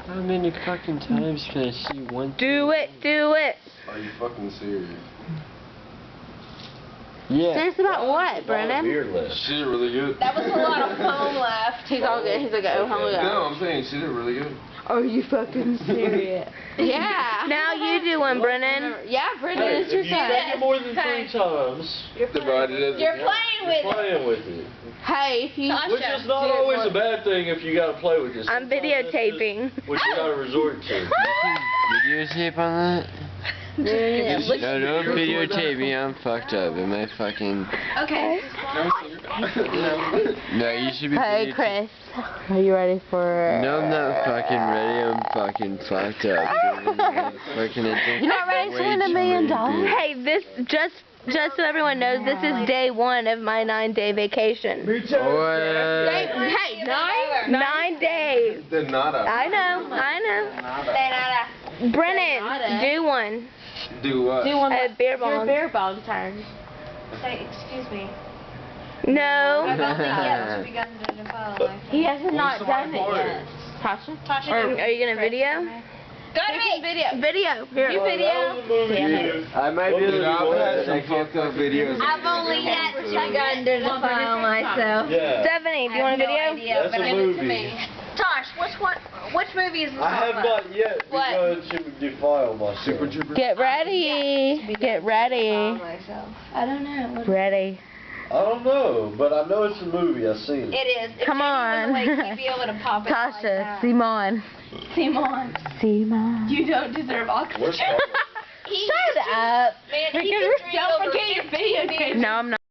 How many fucking times can I see one thing? Do it. Are you fucking serious? Yeah. Serious about what, Brennan? She did really good. That was a lot of foam left. He's all good. He's like, oh, hung up. No, I'm saying she did really good. Are you fucking serious? Yeah. Now you do one, Brennan. Yeah, Brennan, it's your If turn. you say it more than 3 times, Divided as You're playing with it. playing with it. Hey, if you... Which is not always a bad thing if you gotta play with this. I'm videotaping. What you gotta resort to. Videotape on that? Yeah, No, don't videotape me. I'm fucked up. Am I fucking... Okay. No, you should be Hey, videotape- Chris. Are you ready for... No, I'm not fucking ready. I'm fucking fucked up. You're not ready to win $1 million? Hey, this... Just so everyone knows, this is day 1 of my 9-day vacation. Me too. Hey, 9 days. The nada. I know. Brennan, do one. Do what? Do one. Beer bong. Beer bong turn. Say, excuse me. No. I've only yet begun to defile my He has not the done white it board? yet. Tasha? Tasha, Are you gonna video? go to me. Video. Here. You video. I might be able to I've had do some it. fucked up videos. I've only yet begun to defile myself. Yeah. Stephanie, do you want a video? That's a movie. Tosh, which movie is this? I have not yet What? begun to defile myself. Super Trooper. Get ready. Get ready. Myself. I don't know. Ready. I don't know, but I know it's a movie. I've seen it. It is. If Come Jamie on. was awake, you'd be able to pop it like Tasha, that. Simon. Simon. You don't deserve oxygen. Where's Tasha? He Shut up. Man, he Freaking- could drink over 50 No, I'm not.